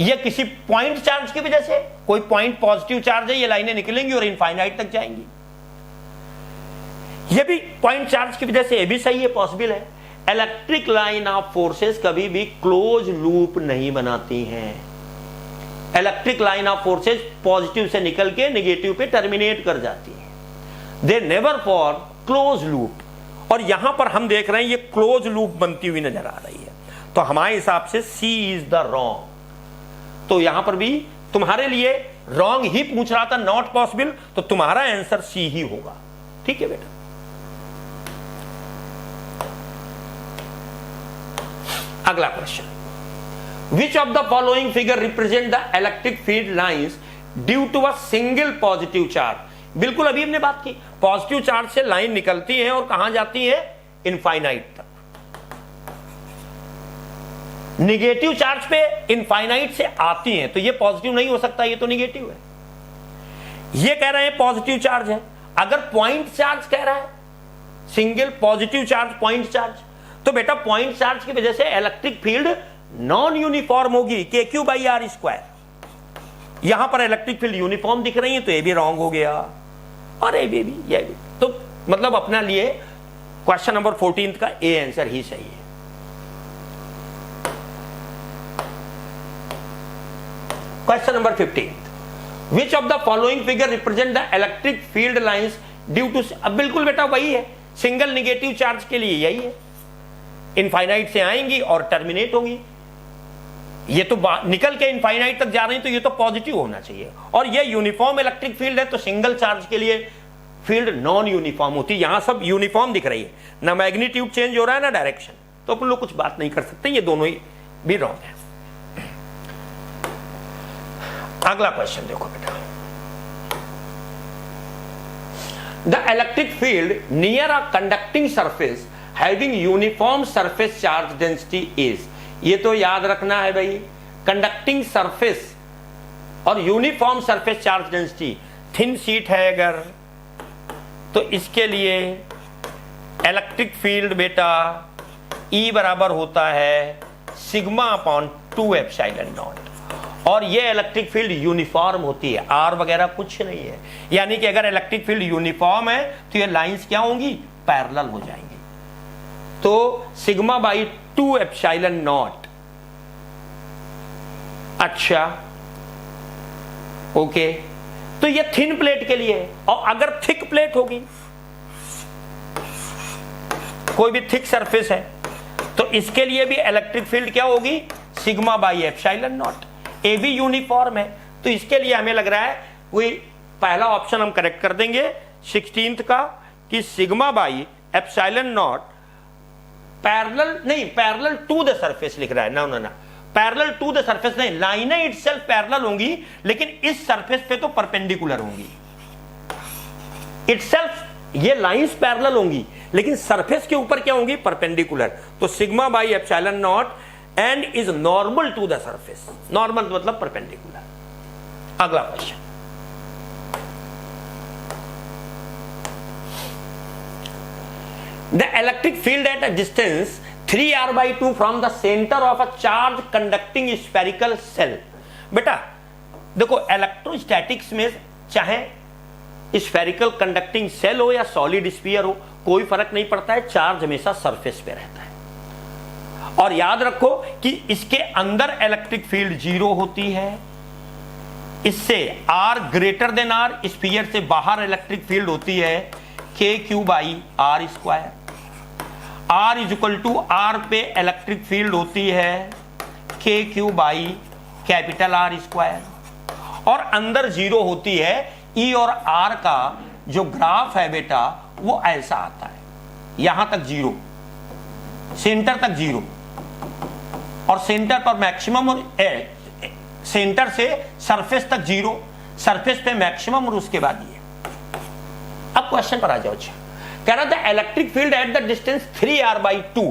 ये किसी पॉइंट चार्ज की वजह से, कोई पॉइंट पॉजिटिव चार्ज है, ये लाइनें निकलेंगी और इनफाइनाइट तक जाएंगी। ये भी पॉइंट चार्ज की वजह से, ये भी सही है, पॉसिबल है। इलेक्ट्रिक लाइन ऑफ फोर्सेस कभी भी क्लोज लूप नहीं बनाती हैं। Electric line of forces positive से निकल के नेगेटिव पे टर्मिनेट कर जाती है। They never form close loop. और यहां पर हम देख रहे हैं ये क्लोज लूप बनती हुई नजर आ रही है, तो हमारे हिसाब से सी इज द रॉन्ग। तो यहां पर भी तुम्हारे लिए रॉन्ग ही पूछ रहा था, नॉट पॉसिबल, तो तुम्हारा आंसर सी ही होगा। ठीक है बेटा। अगला question, Which of the following figure represent the electric field lines due to a single positive charge? बिल्कुल अभी हमने बात की, पॉजिटिव चार्ज से लाइन निकलती है और कहां जाती है, इनफाइनाइट तक। निगेटिव चार्ज पे इनफाइनाइट से आती हैं, तो ये पॉजिटिव नहीं हो सकता, ये तो निगेटिव है। ये कह रहे हैं पॉजिटिव चार्ज है। अगर पॉइंट चार्ज कह रहा है, single positive charge point charge, तो बेटा पॉइंट चार्ज की वजह से इलेक्ट्रिक फील्ड नॉन यूनिफॉर्म होगी, KQ/R²। यहां पर इलेक्ट्रिक फील्ड यूनिफॉर्म दिख रही है, तो ये भी रॉन्ग हो गया, और ये भी तो मतलब अपना लिए क्वेश्चन नंबर 14 का ए आंसर ही सही है। Question number 15, which of the following figure represent the electric field lines due to, अब बिल्कुल बेटा वही है, सिंगल नेगेटिव चार्ज के लिए यही है, इनफाइनाइट से आएंगी और टर्मिनेट होगी। ये तो निकल के इनफाइनाइट तक जा रही है, तो ये तो पॉजिटिव होना चाहिए। और ये यूनिफॉर्म इलेक्ट्रिक फील्ड है, तो सिंगल चार्ज के लिए फील्ड नॉन यूनिफॉर्म होती है। यहां सब यूनिफॉर्म दिख रही है, ना मैग्नीट्यूड चेंज हो रहा है ना डायरेक्शन, तो अपन लोग कुछ बात नहीं कर सकते, ये दोनों ही भी रॉन्ग है। अगला क्वेश्चन देखो बेटा, the electric field near a conducting surface having uniform surface charge density is. ये तो याद रखना है भाई, कंडक्टिंग सरफेस और uniform surface charge density, thin sheet है अगर, तो इसके लिए इलेक्ट्रिक फील्ड बेटा E बराबर होता है सिग्मा अपॉन 2 एप्सिलॉन नॉट। और ये इलेक्ट्रिक फील्ड यूनिफॉर्म होती है, R वगैरह कुछ नहीं है। यानी कि अगर इलेक्ट्रिक फील्ड यूनिफॉर्म है तो ये लाइंस क्या होंगी, पैरेलल हो जाएंगी। तो सिग्मा बाई 2 एप्सिलॉन नॉट। अच्छा ओके, तो ये थिन प्लेट के लिए है। और अगर थिक प्लेट होगी, कोई भी थिक सरफेस है, तो इसके लिए भी इलेक्ट्रिक फील्ड क्या होगी, सिग्मा बाई एप्सिलॉन नॉट। ए भी यूनिफॉर्म है, तो इसके लिए हमें लग रहा है कोई पहला ऑप्शन हम करेक्ट कर देंगे 16th का, कि sigma by epsilon not parallel नहीं, पैरेलल टू द सरफेस लिख रहा है ना, ना पैरेलल टू द सरफेस नहीं, लाइनें इटसेल्फ पैरेलल होंगी, लेकिन इस सरफेस पे तो परपेंडिकुलर होंगी। इटसेल्फ ये लाइंस पैरेलल होंगी, लेकिन सरफेस के ऊपर क्या होंगी, परपेंडिकुलर। तो sigma by epsilon naught and is normal to the surface. Normal मतलब परपेंडिकुलर। अगला question, the electric field at a distance 3r/2 from the centre of a charge conducting spherical shell. बेटा देखो, इलेक्ट्रोस्टैटिक्स में चाहे स्फेरिकल कंडक्टिंग सेल हो या सॉलिड स्फीयर हो, कोई फर्क नहीं पड़ता है, चार्ज हमेशा सरफेस पे रहता है। और याद रखो कि इसके अंदर इलेक्ट्रिक फील्ड 0 होती है, इससे r greater than r, sphere से बाहर इलेक्ट्रिक फील्ड होती है kq/r²। r is equal to r पे इलेक्ट्रिक फील्ड होती है kq/R²। और अंदर 0 होती है। E और R का जो ग्राफ है बेटा वो ऐसा आता है, यहां तक 0, सेंटर तक 0, और सेंटर पर मैक्सिमम, और सेंटर से सरफेस तक 0, सरफेस पे मैक्सिमम, और उसके बाद ये। अब क्वेश्चन पर आ जाओ। कह रहा था electric field at the distance 3r/2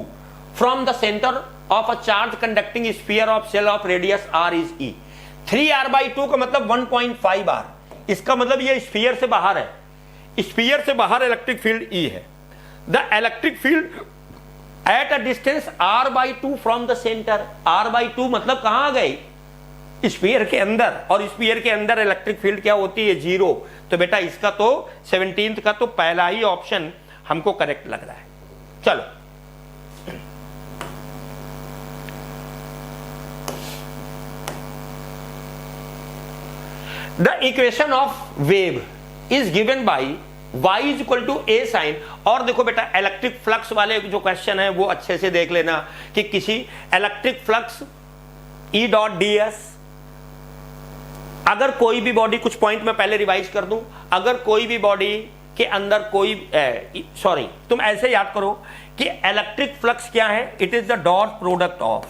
from the centre of a charge conducting sphere of shell of radius r is E। 3r/2 का मतलब 1.5r, इसका मतलब ये स्फीयर से बाहर है, स्फीयर से बाहर इलेक्ट्रिक फील्ड E है। The electric field at a distance r/2 from the centre. r/2 मतलब कहां आ गए, स्फीयर के अंदर, और स्फीयर के अंदर इलेक्ट्रिक फील्ड क्या होती है, 0। तो बेटा इसका तो 17th का तो पहला ही ऑप्शन हमको करेक्ट लग रहा है। चलो the equation of wave is given by y is equal to a sine. और देखो बेटा, इलेक्ट्रिक फ्लक्स वाले जो क्वेश्चन है वो अच्छे से देख लेना कि किसी इलेक्ट्रिक फ्लक्स E.ds, अगर कोई भी बॉडी, कुछ पॉइंट में पहले रिवाइज कर दूं, अगर कोई भी बॉडी के अंदर कोई सॉरी तुम ऐसे याद करो कि इलेक्ट्रिक फ्लक्स क्या है, it is the dot product of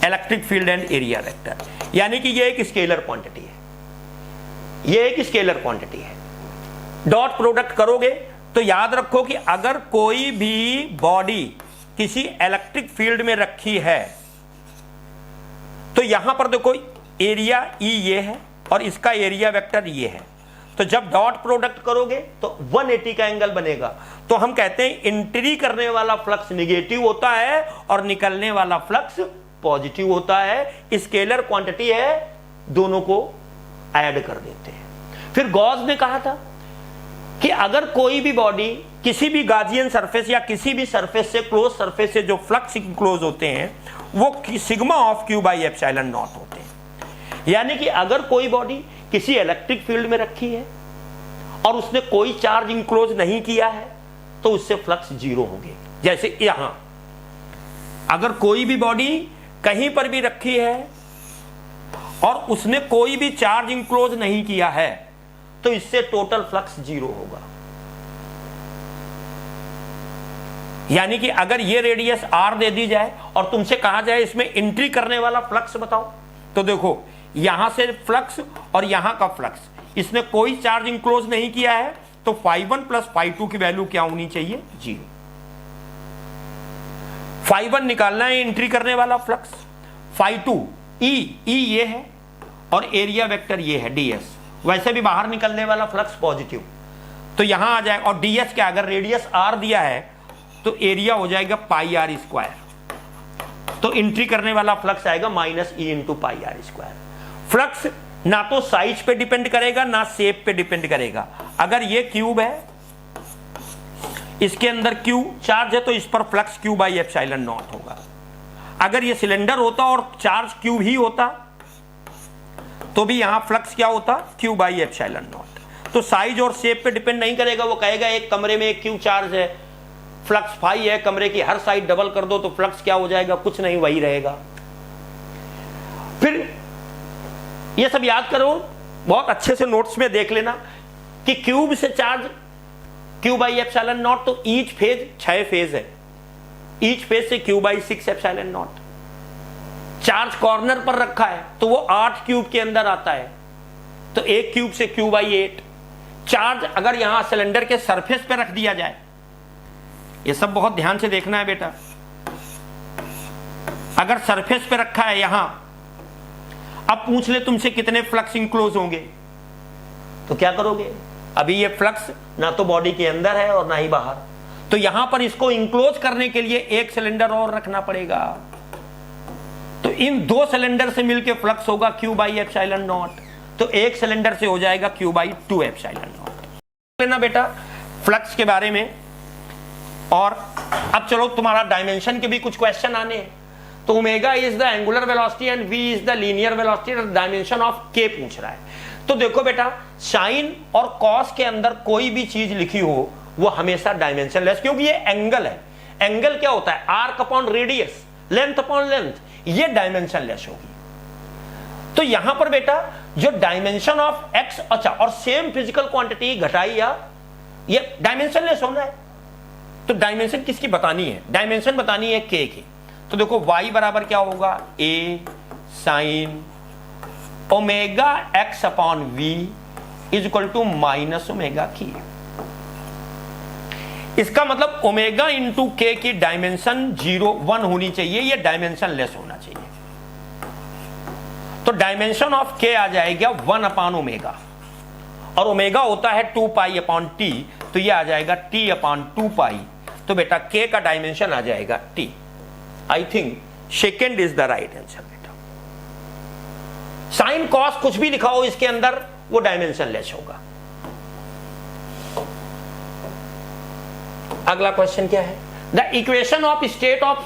electric field and area vector. यानी कि ये एक स्केलर क्वांटिटी है, ये एक स्केलर क्वांटिटी है। डॉट प्रोडक्ट करोगे तो याद रखो कि अगर कोई भी बॉडी किसी इलेक्ट्रिक फील्ड में रखी है, तो यहां पर देखो एरिया E ये है और इसका एरिया वेक्टर ये है। तो जब डॉट प्रोडक्ट करोगे तो 180 का एंगल बनेगा। तो हम कहते हैं एंट्री करने वाला फ्लक्स निगेटिव होता है और निकलने वाला फ्लक्स पॉजिटिव होता है। स्केलर क्वांटिटी है, दोनों को ऐड कर देते हैं। फिर गॉस ने कहा था कि अगर कोई भी बॉडी किसी भी गाजियन सरफेस या किसी भी सरफेस से, क्लोज सरफेस से जो फ्लक्स क्लोज होते हैं वो सिग्मा ऑफ q/ε नॉट होते हैं। यानी कि अगर कोई बॉडी किसी इलेक्ट्रिक फील्ड में रखी है और उसने कोई चार्ज इंक्लोज नहीं किया है तो उससे फ्लक्स 0 होंगे। जैसे यहां अगर कोई भी बॉडी कहीं पर भी रखी है और उसने कोई भी चार्ज इंक्लोज नहीं किया है तो इससे टोटल फ्लक्स 0 होगा। यानी कि अगर ये रेडियस r दे दी जाए और तुमसे कहा जाए इसमें एंट्री करने वाला फ्लक्स बताओ, तो देखो यहां से फ्लक्स और यहां का फ्लक्स, इसने कोई चार्ज इंक्लोज नहीं किया है तो φ1 प्लस φ2 की वैल्यू क्या होनी चाहिए? 0। φ1 निकालना है एंट्री करने वाला फ्लक्स, φ2 ई ये है और एरिया वेक्टर ये है ds, वैसे भी बाहर निकलने वाला फ्लक्स पॉजिटिव, तो यहां आ जाए। और ds क्या, अगर रेडियस r दिया है तो एरिया हो जाएगा πr², तो एंट्री करने वाला फ्लक्स आएगा -e इंटू πr²। फ्लक्स ना तो साइज पे डिपेंड करेगा ना शेप पे डिपेंड करेगा। अगर ये क्यूब है, इसके अंदर क्यू चार्ज है तो इस पर फ्लक्स Q/ε0 होगा। अगर ये सिलेंडर होता और चार्ज क्यूब ही होता तो भी यहां फ्लक्स क्या होता? Q/ε0। तो साइज और शेप पे डिपेंड नहीं करेगा। वो कहेगा एक कमरे में एक क्यू चार्ज है, फ्लक्स φ है, कमरे की हर साइड डबल कर दो तो फ्लक्स क्या हो जाएगा? कुछ नहीं, वही रहेगा। फिर ये सब याद करो, बहुत अच्छे से नोट्स में देख लेना कि क्यूब से चार्ज Q/ε0, तो ईच फेज 6 फेज है, ईच फेज से Q/6ε0। चार्ज कॉर्नर पर रखा है तो वो 8 क्यूब के अंदर आता है, तो एक क्यूब से Q/8। चार्ज अगर यहां सिलेंडर के सरफेस पे रख दिया जाए, ये सब बहुत ध्यान से देखना है बेटा, अगर सरफेस पे रखा है यहां, अब पूछ ले तुमसे कितने फ्लक्स इंक्लोज होंगे, तो क्या करोगे? अभी ये फ्लक्स ना तो बॉडी के अंदर है और ना ही बाहर, तो यहां पर इसको इंक्लोज करने के लिए एक सिलेंडर और रखना पड़ेगा। तो इन 2 सिलेंडर से मिलकर फ्लक्स होगा Q/ε0, तो एक सिलेंडर से हो जाएगा Q/2ε0। लेना बेटा फ्लक्स के बारे में। और अब चलो तुम्हारा डायमेंशन के भी कुछ क्वेश्चन आने हैं। तो omega is the angular velocity and v is the linear velocity, dimension of k पूछ रहा है। तो देखो बेटा, साइन और कॉस के अंदर कोई भी चीज लिखी हो वो हमेशा डायमेंशन लेस, क्योंकि ये एंगल है। एंगल क्या होता है? Arc upon radius, length upon length, ये डायमेंशन लेस होगी। तो यहां पर बेटा जो डायमेंशन ऑफ x, अच्छा, और सेम फिजिकल क्वांटिटी घटाई या ये डायमेंशन लेस होना है। तो डायमेंशन किसकी बतानी है? डायमेंशन बतानी है k की। तो देखो y बराबर क्या होगा? a sine omega x upon v is equal to minus omega k। इसका मतलब ओमेगा इंटू k की डायमेंशन 1 होनी चाहिए, ये डायमेंशन लेस होना चाहिए। तो डायमेंशन ऑफ k आ जाएगा 1 अपॉन ओमेगा, और ओमेगा होता है 2 पाई अपॉन t, तो ये आ जाएगा t अपॉन 2 पाई। तो बेटा k का डायमेंशन आ जाएगा t। I think second is the right answer बेटा। साइन कॉस कुछ भी लिखा हो इसके अंदर, वो डायमेंशन लेस होगा। अगला क्वेश्चन क्या है? The equation of state of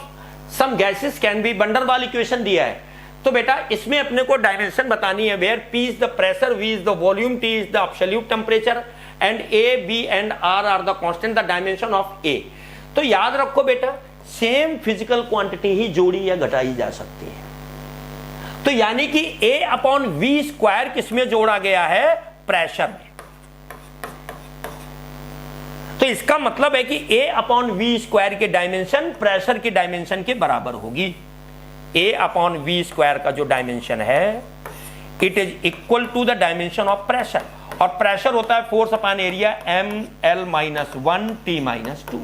some gases can be, van der Waals equation दिया है। तो बेटा इसमें अपने को डायमेंशन बतानी है, where P is the pressure, V is the volume, T is the absolute temperature and A, B and R are the constant, the dimension of A। तो याद रखो बेटा, सेम फिजिकल क्वांटिटी ही जोड़ी या घटाई जा सकती है। तो यानी कि A अपॉन V स्क्वायर किसमें जोड़ा गया है? प्रेशर में। तो इसका मतलब है कि A अपॉन V स्क्वायर की डायमेंशन प्रेशर की डायमेंशन के बराबर होगी। A अपॉन V स्क्वायर का जो डायमेंशन है, it is equal to the dimension of pressure, और प्रेशर होता है force upon area ml-1 t-2।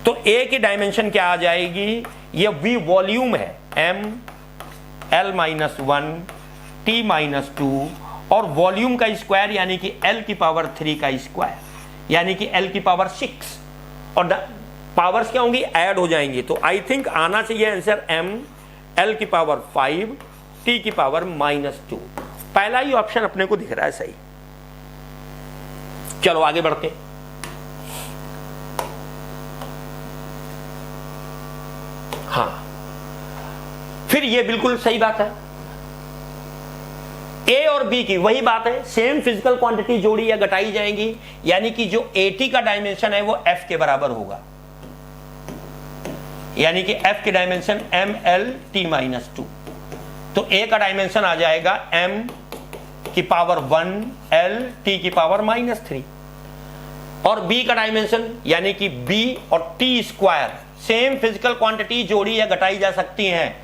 तो A की डायमेंशन क्या आ जाएगी? ये V वॉल्यूम है, ml-1 t-2, और वॉल्यूम का स्क्वायर यानी कि L की पावर 3 का स्क्वायर यानी कि L की पावर 6, और पावर्स क्या होंगी? ऐड हो जाएंगी। तो आई थिंक आना चाहिए आंसर ml की पावर 5 t की पावर -2। पहला ही ऑप्शन अपने को दिख रहा है सही। चलो आगे बढ़ते हैं। हाँ, फिर ये बिल्कुल सही बात है, A और B की वही बात है, सेम फिजिकल क्वांटिटी जोड़ी या घटाई जाएंगी, यानी कि जो AT का डायमेंशन है वो F के बराबर होगा। यानी कि F की डायमेंशन MLT-2, तो A का डायमेंशन आ जाएगा M की पावर 1 L T की पावर -3, और B का डायमेंशन यानी कि B और T square same physical quantity जोड़ी या घटाई जा सकती हैं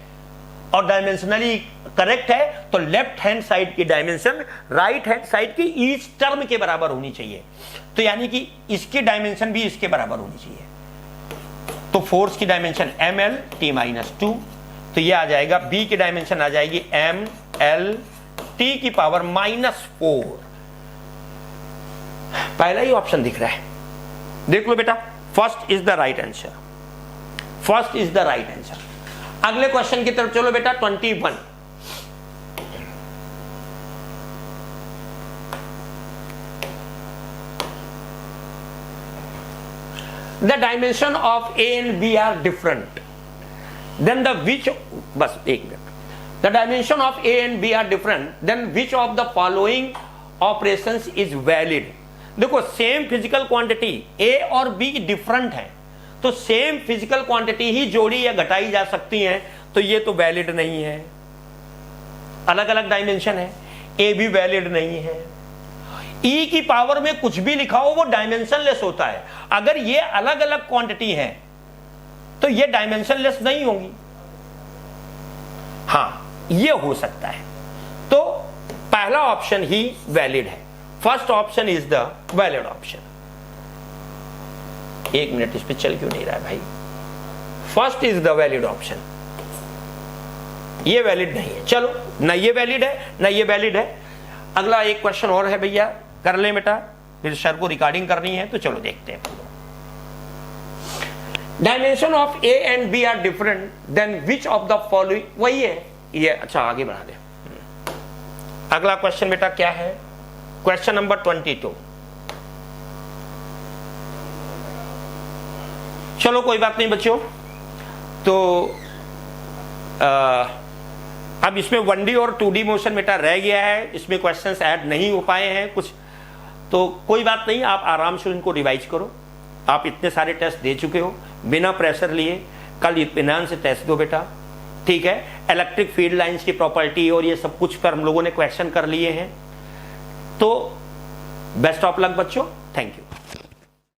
और डायमेंशनली करेक्ट है, तो लेफ्ट हैंड साइड की डायमेंशन राइट हैंड साइड की ईच टर्म के बराबर होनी चाहिए। तो यानी कि इसकी डायमेंशन भी इसके बराबर होनी चाहिए। तो फोर्स की डायमेंशन MLT-2, तो ये आ जाएगा B की डायमेंशन आ जाएगी MLT की पावर -4। पहला ही ऑप्शन दिख रहा है, देख लो बेटा, first is the right answer, first is the right answer. अगले क्वेश्चन की तरफ चलो बेटा, 21। The dimension of A and B are different. Then the which, बस एक minute, the dimension of A and B are different. Then which of the following operations is valid? देखो सेम फिजिकल क्वांटिटी A और B डिफरेंट है, तो सेम फिजिकल क्वांटिटी ही जोड़ी या घटाई जा सकती है, तो ये तो वैलिड नहीं है। अलग अलग डायमेंशन है, ए भी वैलिड नहीं है। ई की पावर में कुछ भी लिखा हो वो डायमेंशनलेस होता है। अगर ये अलग अलग क्वांटिटी है तो ये डायमेंशनलेस नहीं होंगी। हां, ये हो सकता है, तो पहला ऑप्शन ही वैलिड है। First option is the valid option. एक मिनट, इस पे चल क्यों नहीं रहा है भाई? First is the valid option, ये वैलिड नहीं है। चलो, ना ये वैलिड है ना ये वैलिड है। अगला एक क्वेश्चन और है भैया, कर ले बेटा, फिर सर को रिकॉर्डिंग करनी है, तो चलो देखते हैं। Dimension of A and B are different than which of the following, वही है ये। अच्छा, आगे बढ़ा दे। अगला क्वेश्चन बेटा क्या है? Question number 22। चलो कोई बात नहीं बच्चों, तो अब इसमें 1D और 2D मोशन बेटा रह गया है, इसमें क्वेश्चंस ऐड नहीं हो पाए हैं कुछ, तो कोई बात नहीं, आप आराम से इनको रिवाइज करो। आप इतने सारे टेस्ट दे चुके हो, बिना प्रेशर लिए कल इत्मीनान से टेस्ट दो बेटा, ठीक है। इलेक्ट्रिक फील्ड लाइंस की प्रॉपर्टी और ये सब कुछ पर हम लोगों ने क्वेश्चन कर लिए हैं, तो बेस्ट ऑफ लक बच्चों, थैंक यू।